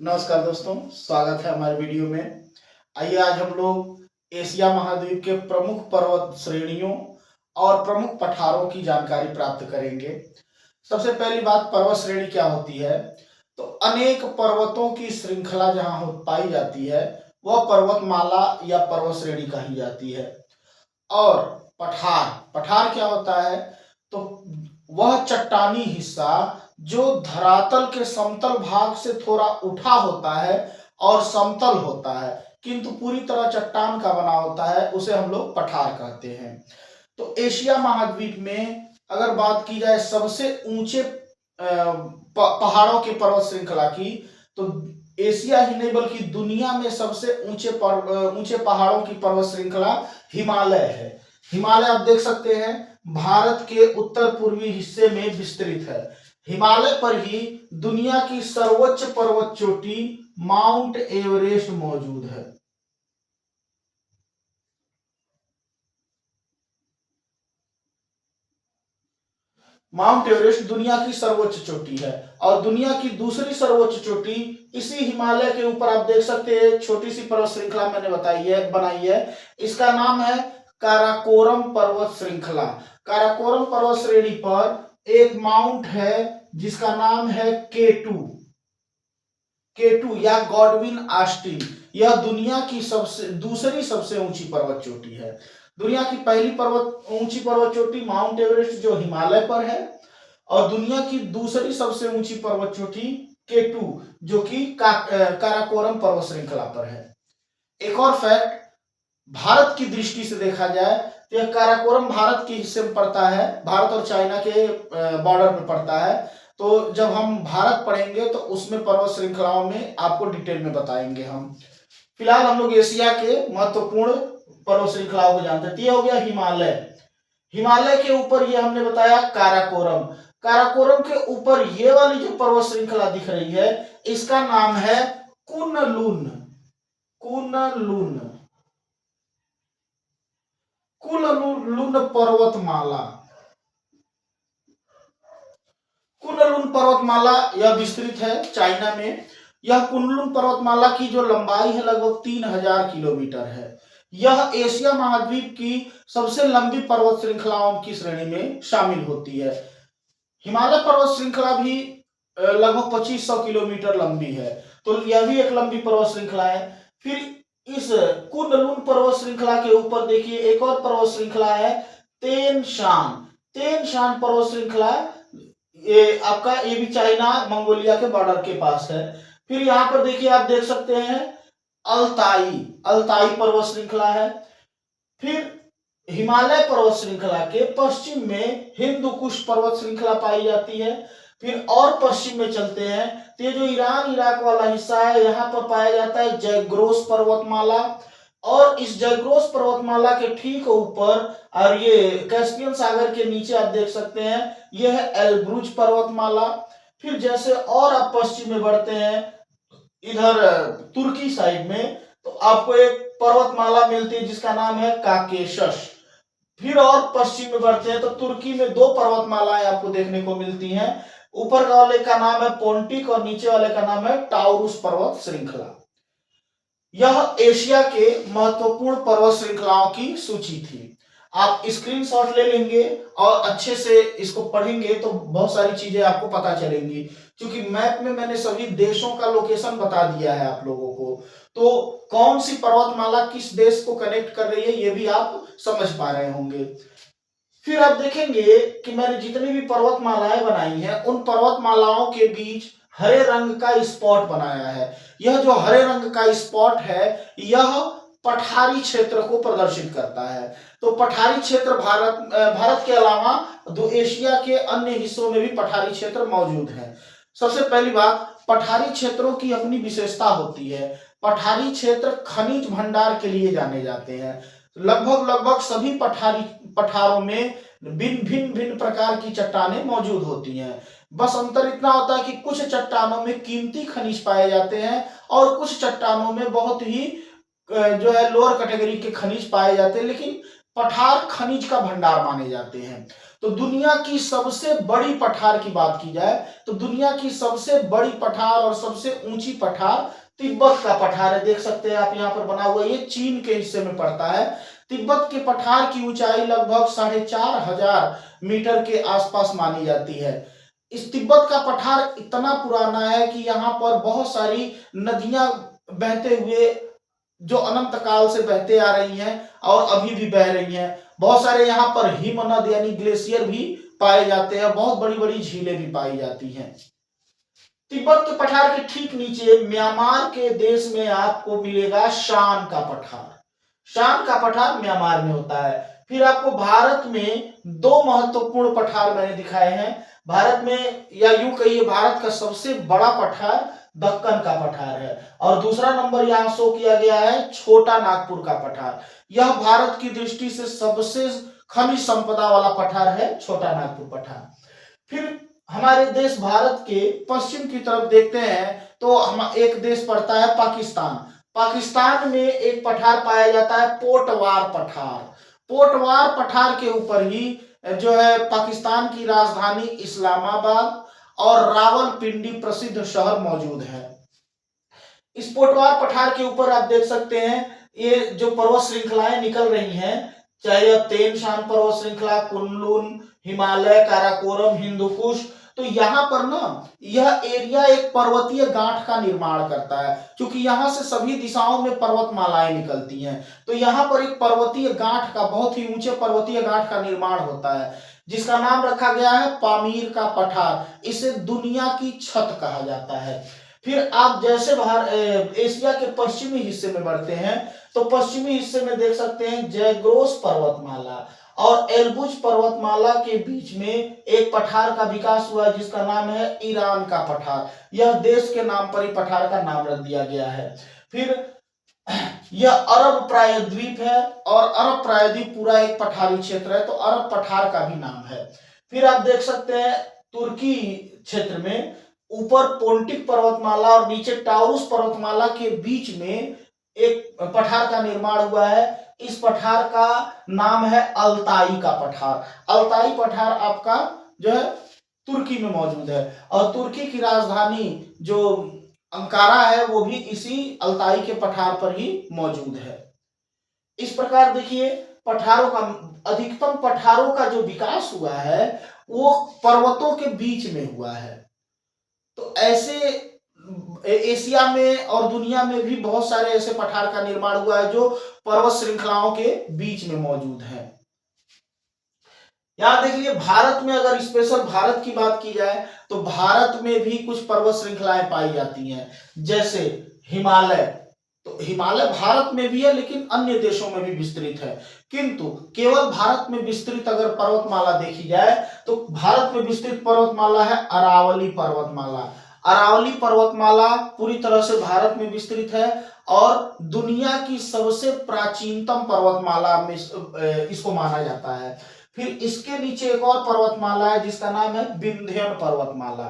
नमस्कार दोस्तों, स्वागत है हमारे वीडियो में। आइए आज हम लोग एशिया महाद्वीप के प्रमुख पर्वत श्रेणियों और प्रमुख पठारों की जानकारी प्राप्त करेंगे। सबसे पहली बात, पर्वत श्रेणी क्या होती है? तो अनेक पर्वतों की श्रृंखला जहां पाई जाती है वह पर्वतमाला या पर्वत श्रेणी कही जाती है। और पठार पठार क्या होता है? तो वह चट्टानी हिस्सा जो धरातल के समतल भाग से थोड़ा उठा होता है और समतल होता है, किंतु पूरी तरह चट्टान का बना होता है, उसे हम लोग पठार कहते हैं। तो एशिया महाद्वीप में अगर बात की जाए सबसे ऊंचे पहाड़ों के पर्वत श्रृंखला की, तो एशिया ही नहीं बल्कि दुनिया में सबसे ऊंचे पहाड़ों की पर्वत श्रृंखला हिमालय है। हिमालय आप देख सकते हैं भारत के उत्तर पूर्वी हिस्से में विस्तृत है। हिमालय पर ही दुनिया की सर्वोच्च पर्वत चोटी माउंट एवरेस्ट मौजूद है। माउंट एवरेस्ट दुनिया की सर्वोच्च चोटी है और दुनिया की दूसरी सर्वोच्च चोटी इसी हिमालय के ऊपर आप देख सकते हैं, छोटी सी पर्वत श्रृंखला मैंने बनाई है। इसका नाम है काराकोरम पर्वत श्रृंखला। काराकोरम पर्वत श्रेणी पर एक माउंट है जिसका नाम है केटू या गॉडविन ऑस्टिन। यह दुनिया की दूसरी सबसे ऊंची पर्वत चोटी है। दुनिया की पहली ऊंची पर्वत चोटी माउंट एवरेस्ट जो हिमालय पर है, और दुनिया की दूसरी सबसे ऊंची पर्वत चोटी केटू जो कि काराकोरम पर्वत श्रृंखला पर है। एक और फैक्ट, भारत की दृष्टि से देखा जाए तो यह काराकोरम भारत के हिस्से में पड़ता है, भारत और चाइना के बॉर्डर में पड़ता है। तो जब हम भारत पढ़ेंगे तो उसमें पर्वत श्रृंखलाओं में आपको डिटेल में बताएंगे हम। फिलहाल हम लोग एशिया के महत्वपूर्ण पर्वत श्रृंखलाओं को जानते हैं। ये हो गया हिमालय। हिमालय के ऊपर ये हमने बताया काराकोरम। काराकोरम के ऊपर ये वाली जो पर्वत श्रृंखला दिख रही है इसका नाम है कुनलुन। कुनलुन कुनलुन पर्वतमाला। कुनलुन पर्वतमाला यह विस्तृत है चाइना में। यह कुनलुन पर्वतमाला की जो लंबाई है लगभग 3000 किलोमीटर है। यह एशिया महाद्वीप की सबसे लंबी पर्वत श्रृंखलाओं की श्रेणी में शामिल होती है। हिमालय पर्वत श्रृंखला भी लगभग 2500 किलोमीटर लंबी है, तो यह भी एक लंबी पर्वत श्रृंखला है। फिर इस कुनलुन पर्वत श्रृंखला के ऊपर देखिए एक और पर्वत श्रृंखला है तेन शान। तेन शान पर्वत श्रृंखला ये भी चाइना मंगोलिया के बॉर्डर के पास है। फिर यहाँ पर देखिए आप देख सकते हैं अल्ताई अल्ताई पर्वत श्रृंखला है। फिर हिमालय पर्वत श्रृंखला के पश्चिम में हिंदू कुश पर्वत श्रृंखला पाई जाती है। फिर और पश्चिम में चलते हैं तो ये जो ईरान इराक वाला हिस्सा है यहाँ पर पाया जाता है जयग्रोस पर्वतमाला। और इस जयग्रोस पर्वतमाला के ठीक ऊपर और ये कैस्पियन सागर के नीचे आप देख सकते हैं यह है एल्ब्रुज पर्वतमाला। फिर जैसे और आप पश्चिम में बढ़ते हैं इधर तुर्की साइड में तो आपको एक पर्वतमाला मिलती है जिसका नाम है काकेशस। फिर और पश्चिम में बढ़ते हैं तो तुर्की में दो पर्वतमालाएं आपको देखने को मिलती हैं। ऊपर वाले का नाम है पोंटिक और नीचे वाले का नाम है टाउरुस पर्वत श्रृंखला। यह एशिया के महत्वपूर्ण पर्वत श्रृंखलाओं की सूची थी। आप स्क्रीनशॉट ले लेंगे और अच्छे से इसको पढ़ेंगे तो बहुत सारी चीजें आपको पता चलेंगी, क्योंकि मैप में मैंने सभी देशों का लोकेशन बता दिया है आप लोगों को। तो कौन सी पर्वतमाला किस देश को कनेक्ट कर रही है ये भी आप समझ पा रहे होंगे। फिर आप देखेंगे कि मैंने जितनी भी पर्वतमालाएं बनाई हैं उन पर्वतमालाओं के बीच हरे रंग का स्पॉट बनाया है। यह जो हरे रंग का स्पॉट है यह पठारी क्षेत्र को प्रदर्शित करता है। तो पठारी क्षेत्र भारत के अलावा दो एशिया के अन्य हिस्सों में भी पठारी क्षेत्र मौजूद है। सबसे पहली बात, पठारी क्षेत्रों की अपनी विशेषता होती है। पठारी क्षेत्र खनिज भंडार के लिए जाने जाते हैं। लगभग सभी पठारों में भिन्न प्रकार की चट्टानें मौजूद होती हैं। बस अंतर इतना होता है कि कुछ चट्टानों में कीमती खनिज पाए जाते हैं और कुछ चट्टानों में बहुत ही जो है लोअर कैटेगरी के खनिज पाए जाते हैं, लेकिन पठार खनिज का भंडार माने जाते हैं। तो दुनिया की सबसे बड़ी पठार की बात की जाए तो दुनिया की सबसे बड़ी पठार और सबसे ऊंची पठार तिब्बत का पठार है। देख सकते हैं आप यहाँ पर बना हुआ, ये चीन के हिस्से में पड़ता है। तिब्बत के पठार की ऊंचाई लगभग 4500 मीटर के आसपास मानी जाती है। इस तिब्बत का पठार इतना पुराना है कि यहाँ पर बहुत सारी नदियां बहते हुए जो अनंत काल से बहते आ रही हैं और अभी भी बह रही हैं। बहुत सारे यहाँ पर हिमनद यानी ग्लेशियर भी पाए जाते हैं, बहुत बड़ी बड़ी झीलें भी पाई जाती हैं। तिब्बत के पठार के ठीक नीचे म्यांमार के देश में आपको मिलेगा शान का पठार। शान का पठार म्यांमार में होता है। फिर आपको भारत में दो महत्वपूर्ण पठार मैंने दिखाए हैं। भारत में, या यूं कहिए, भारत का सबसे बड़ा पठार दक्कन का पठार है और दूसरा नंबर यहां शो किया गया है छोटा नागपुर का पठार। यह भारत की दृष्टि से सबसे खनिज संपदा वाला पठार है छोटा नागपुर पठार। फिर हमारे देश भारत के पश्चिम की तरफ देखते हैं तो हम एक देश पड़ता है पाकिस्तान। पाकिस्तान में एक पठार पाया जाता है पोटवार पठार। पोटवार पठार के ऊपर ही जो है पाकिस्तान की राजधानी इस्लामाबाद और रावलपिंडी प्रसिद्ध शहर मौजूद है। इस पोटवार पठार के ऊपर आप देख सकते हैं ये जो पर्वत श्रृंखलाएं निकल रही हैं, चाहे यह तेन शान पर्वत श्रृंखला, कुनलुन, हिमालय, काराकोरम, हिंदुकुश। तो यहाँ पर ना यह एरिया एक पर्वतीय गांठ का निर्माण करता है, क्योंकि यहाँ से सभी दिशाओं में पर्वतमालाएं निकलती हैं। तो यहाँ पर एक पर्वतीय गांठ का, बहुत ही ऊंचे पर्वतीय गांठ का निर्माण होता है, जिसका नाम रखा गया है पामीर का पठार। इसे दुनिया की छत कहा जाता है। फिर आप जैसे बाहर एशिया के पश्चिमी हिस्से में बढ़ते हैं तो पश्चिमी हिस्से में देख सकते हैं जैग्रोस पर्वतमाला और एल्बुज पर्वतमाला के बीच में एक पठार का विकास हुआ है जिसका नाम है ईरान का पठार। यह देश के नाम पर ही पठार का नाम रख दिया गया है। फिर यह अरब प्रायद्वीप है और अरब प्रायद्वीप पूरा एक पठारी क्षेत्र है, तो अरब पठार का भी नाम है। फिर आप देख सकते हैं तुर्की क्षेत्र में ऊपर पोंटिक पर्वतमाला और नीचे टाउरुस पर्वतमाला के बीच में एक पठार का निर्माण हुआ है। इस पठार का नाम है अल्ताई का पठार। अल्ताई पठार आपका जो है तुर्की में मौजूद है और तुर्की की राजधानी जो अंकारा है वो भी इसी अल्ताई के पठार पर ही मौजूद है। इस प्रकार देखिए पठारों का, अधिकतम पठारों का जो विकास हुआ है वो पर्वतों के बीच में हुआ है। तो ऐसे एशिया में और दुनिया में भी बहुत सारे ऐसे पठार का निर्माण हुआ है जो पर्वत श्रृंखलाओं के बीच में मौजूद है। यहां देखिए भारत में, अगर स्पेशल भारत की बात की जाए तो भारत में भी कुछ पर्वत श्रृंखलाएं पाई जाती हैं, जैसे हिमालय। तो हिमालय भारत में भी है लेकिन अन्य देशों में भी विस्तृत है, किंतु केवल भारत में विस्तृत अगर पर्वतमाला देखी जाए तो भारत में विस्तृत पर्वतमाला है अरावली पर्वतमाला। अरावली पर्वतमाला पूरी तरह से भारत में विस्तृत है और दुनिया की सबसे प्राचीनतम पर्वतमाला में इसको माना जाता है। फिर इसके नीचे एक और पर्वतमाला है जिसका नाम है विंध्यन पर्वतमाला।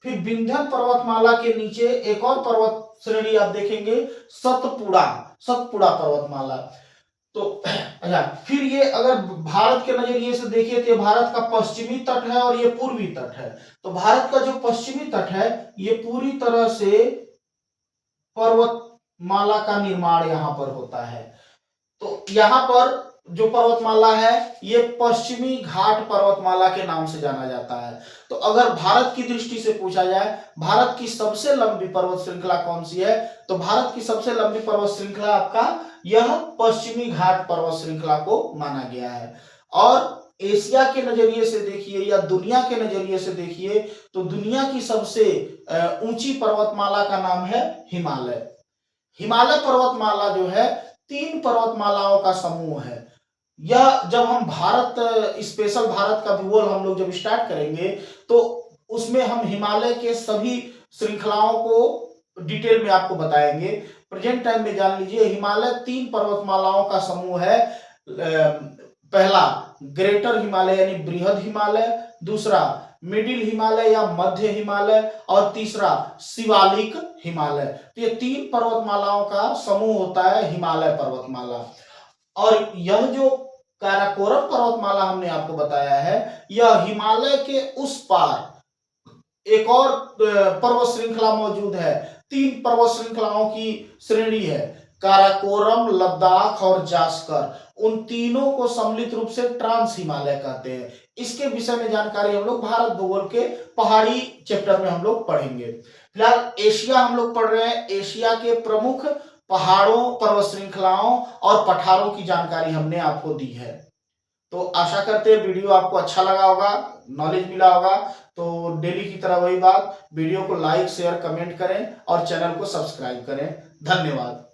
फिर विंध्यन पर्वतमाला के नीचे एक और पर्वत श्रेणी आप देखेंगे सतपुड़ा, सतपुड़ा पर्वतमाला। तो अच्छा, फिर ये अगर भारत के नजरिए से देखिए तो भारत का पश्चिमी तट है और ये पूर्वी तट है। तो भारत का जो पश्चिमी तट है ये पूरी तरह से पर्वतमाला का निर्माण यहाँ पर होता है। तो यहाँ पर जो पर्वतमाला है ये पश्चिमी घाट पर्वतमाला के नाम से जाना जाता है। तो अगर भारत की दृष्टि से पूछा जाए भारत की सबसे लंबी पर्वत श्रृंखला कौन सी है, तो भारत की सबसे लंबी पर्वत श्रृंखला आपका यह पश्चिमी घाट पर्वत श्रृंखला को माना गया है। और एशिया के नजरिए से देखिए या दुनिया के नजरिए से देखिए तो दुनिया की सबसे ऊंची पर्वतमाला का नाम है हिमालय। हिमालय पर्वतमाला जो है 3 पर्वतमालाओं का समूह है। यह जब हम भारत स्पेशल भारत का भूगोल हम लोग जब स्टार्ट करेंगे तो उसमें हम हिमालय के सभी श्रृंखलाओं को डिटेल में आपको बताएंगे। प्रेजेंट टाइम में जान लीजिए हिमालय 3 पर्वतमालाओं का समूह है। पहला ग्रेटर हिमालय यानी बृहद हिमालय, दूसरा मिडिल हिमालय या मध्य हिमालय और तीसरा शिवालिक हिमालय। तो ये 3 पर्वतमालाओं का समूह होता है हिमालय पर्वतमाला। और यह जो काराकोरम पर्वतमाला हमने आपको बताया है, यह हिमालय के उस पार एक और पर्वत श्रृंखला मौजूद है। 3 पर्वत श्रृंखलाओं की श्रेणी है, काराकोरम, लद्दाख और जास्कर। उन तीनों को सम्मिलित रूप से ट्रांस हिमालय कहते हैं। इसके विषय में जानकारी हम लोग भारत भूगोल के पहाड़ी चैप्टर में हम लोग पढ़ेंगे। फिलहाल एशिया हम लोग पढ़ रहे हैं। एशिया के प्रमुख पहाड़ों, पर्वत श्रृंखलाओं और पठारों की जानकारी हमने आपको दी है। तो आशा करते हैं वीडियो आपको अच्छा लगा होगा, नॉलेज मिला होगा। तो डेली की तरह वही बात, वीडियो को लाइक शेयर कमेंट करें और चैनल को सब्सक्राइब करें। धन्यवाद।